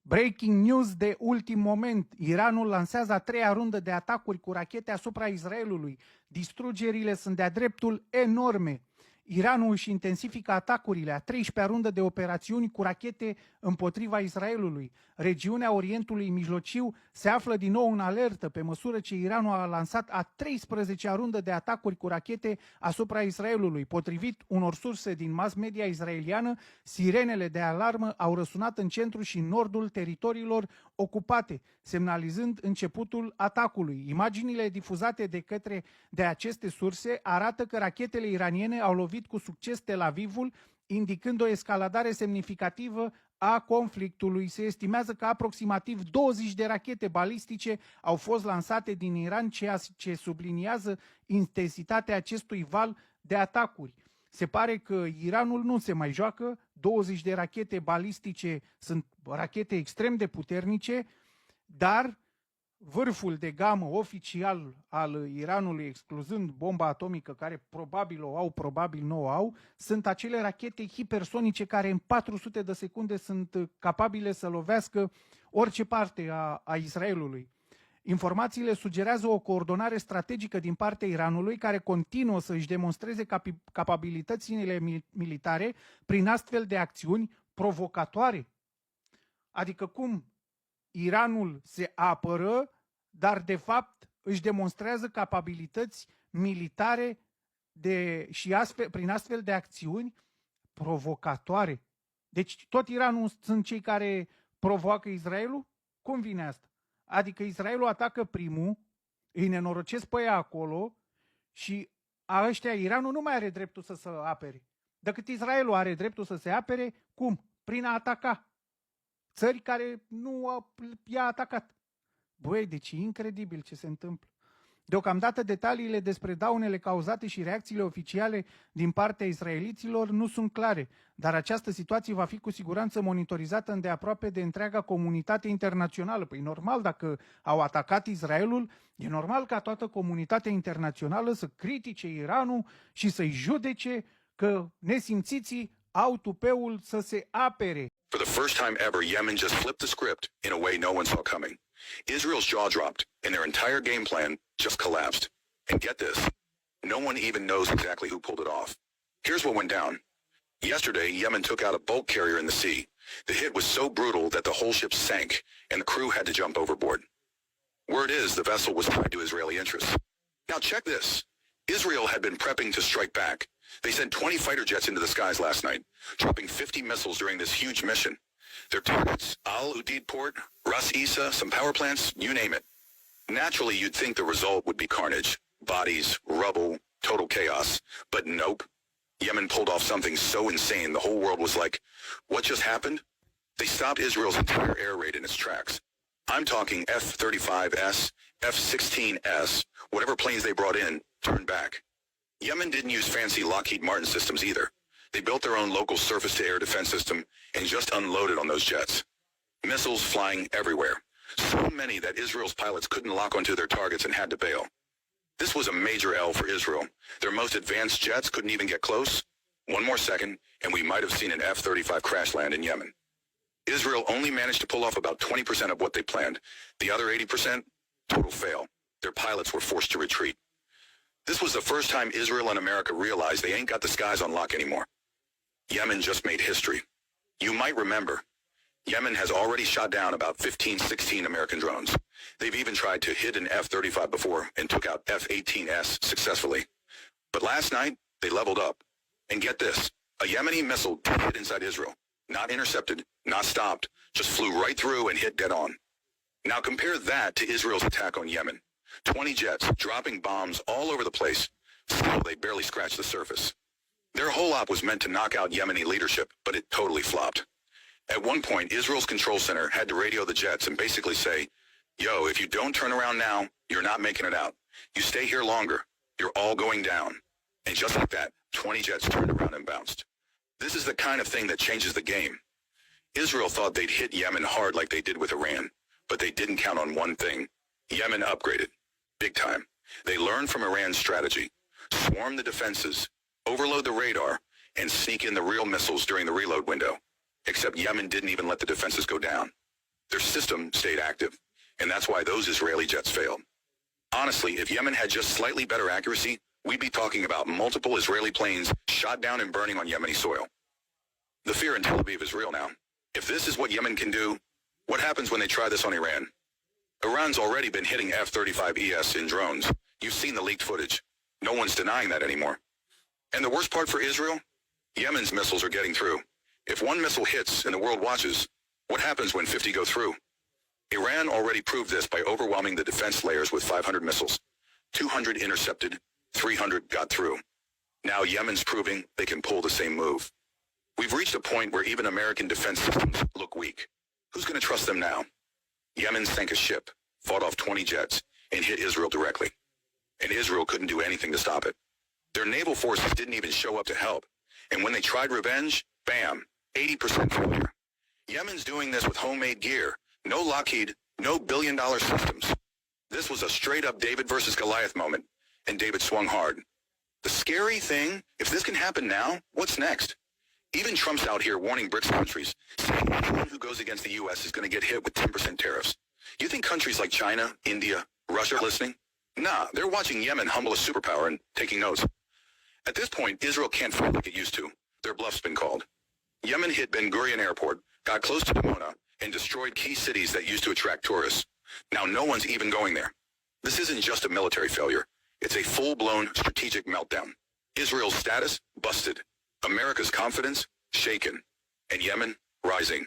Breaking news de ultim moment. Iranul lansează a treia rundă de atacuri cu rachete asupra Israelului. Distrugerile sunt de-a dreptul enorme. Iranul își intensifică atacurile, a 13-a rundă de operațiuni cu rachete împotriva Israelului. Regiunea Orientului Mijlociu se află din nou în alertă pe măsură ce Iranul a lansat a 13-a rundă de atacuri cu rachete asupra Israelului. Potrivit unor surse din mass media israeliană, sirenele de alarmă au răsunat în centru și în nordul teritoriilor ocupate, semnalizând începutul atacului. Imaginile difuzate de aceste surse arată că rachetele iraniene au lovit cu succes Tel Avivul, indicând o escaladare semnificativă a conflictului. Se estimează că aproximativ 20 de rachete balistice au fost lansate din Iran, ceea ce subliniază intensitatea acestui val de atacuri. Se pare că Iranul nu se mai joacă, 20 de rachete balistice sunt rachete extrem de puternice, dar vârful de gamă oficial al Iranului, excluzând bomba atomică, care probabil o au, probabil nu o au, sunt acele rachete hipersonice care în 400 de secunde sunt capabile să lovească orice parte a Israelului. Informațiile sugerează o coordonare strategică din partea Iranului, care continuă să își demonstreze capabilitățile militare prin astfel de acțiuni provocatoare. Adică cum Iranul se apără, dar de fapt își demonstrează capabilități militare prin astfel de acțiuni provocatoare. Deci tot Iranul sunt cei care provoacă Israelul? Cum vine asta? Adică Israelul atacă primul, îi nenorocesc pe ea acolo și ăștia Iranul nu mai are dreptul să se apere. Decât Israelul are dreptul să se apere, cum? Prin a ataca țări care nu i-a atacat. Băi, deci e incredibil ce se întâmplă. Deocamdată detaliile despre daunele cauzate și reacțiile oficiale din partea israeliților nu sunt clare, dar această situație va fi cu siguranță monitorizată îndeaproape de întreaga comunitate internațională. Păi normal, dacă au atacat Israelul, e normal ca toată comunitatea internațională să critique Iranul și să-i judece că nesimțiții au tupeul să se apere. For the first time ever, Yemen just flipped the script in a way no one saw coming. Israel's jaw dropped, and their entire game plan just collapsed. And get this, no one even knows exactly who pulled it off. Here's what went down. Yesterday, Yemen took out a bulk carrier in the sea. The hit was so brutal that the whole ship sank, and the crew had to jump overboard. Word is the vessel was tied to Israeli interests. Now check this. Israel had been prepping to strike back. They sent 20 fighter jets into the skies last night, dropping 50 missiles during this huge mission. Their targets, Al-Udeid port, Ras Isa, some power plants, you name it. Naturally, you'd think the result would be carnage, bodies, rubble, total chaos. But nope. Yemen pulled off something so insane the whole world was like, what just happened? They stopped Israel's entire air raid in its tracks. I'm talking F-35S, F-16S, whatever planes they brought in, turned back. Yemen didn't use fancy Lockheed Martin systems either. They built their own local surface-to-air defense system and just unloaded on those jets. Missiles flying everywhere. So many that Israel's pilots couldn't lock onto their targets and had to bail. This was a major L for Israel. Their most advanced jets couldn't even get close. One more second, and we might have seen an F-35 crash land in Yemen. Israel only managed to pull off about 20% of what they planned. The other 80%, total fail. Their pilots were forced to retreat. This was the first time Israel and America realized they ain't got the skies on lock anymore. Yemen just made history. You might remember, Yemen has already shot down about 15, 16 American drones. They've even tried to hit an F-35 before and took out F-18S successfully. But last night, they leveled up. And get this, a Yemeni missile hit inside Israel. Not intercepted, not stopped, just flew right through and hit dead on. Now compare that to Israel's attack on Yemen. 20 jets dropping bombs all over the place. Still, they barely scratched the surface. Their whole op was meant to knock out Yemeni leadership, but it totally flopped. At one point, Israel's control center had to radio the jets and basically say, yo, if you don't turn around now, you're not making it out. You stay here longer, you're all going down. And just like that, 20 jets turned around and bounced. This is the kind of thing that changes the game. Israel thought they'd hit Yemen hard like they did with Iran, but they didn't count on one thing. Yemen upgraded. Big time. They learned from Iran's strategy. Swarm the defenses, overload the radar, and sneak in the real missiles during the reload window. Except Yemen didn't even let the defenses go down. their system stayed active, and that's why those Israeli jets failed. Honestly, if Yemen had just slightly better accuracy, we'd be talking about multiple Israeli planes shot down and burning on Yemeni soil. The fear in Tel Aviv is real now. If this is what Yemen can do, what happens when they try this on Iran? Iran's already been hitting F-35ES in drones. You've seen the leaked footage. No one's denying that anymore. And the worst part for Israel? Yemen's missiles are getting through. If one missile hits and the world watches, what happens when 50 go through? Iran already proved this by overwhelming the defense layers with 500 missiles. 200 intercepted, 300 got through. Now Yemen's proving they can pull the same move. We've reached a point where even American defense systems look weak. Who's going to trust them now? Yemen sank a ship, fought off 20 jets, and hit Israel directly. And Israel couldn't do anything to stop it. Their naval forces didn't even show up to help. And when they tried revenge, bam, 80% failure. Yemen's doing this with homemade gear. No Lockheed, no billion-dollar systems. This was a straight-up David versus Goliath moment, and David swung hard. The scary thing, if this can happen now, what's next? Even Trump's out here warning BRICS countries, saying anyone who goes against the U.S. is going to get hit with 10% tariffs. You think countries like China, India, Russia are listening? Nah, they're watching Yemen humble a superpower and taking notes. At this point, Israel can't fight like it used to. Their bluff's been called. Yemen hit Ben Gurion Airport, got close to Dimona, and destroyed key cities that used to attract tourists. Now no one's even going there. This isn't just a military failure. It's a full-blown strategic meltdown. Israel's status busted. America's confidence shaken. And Yemen rising.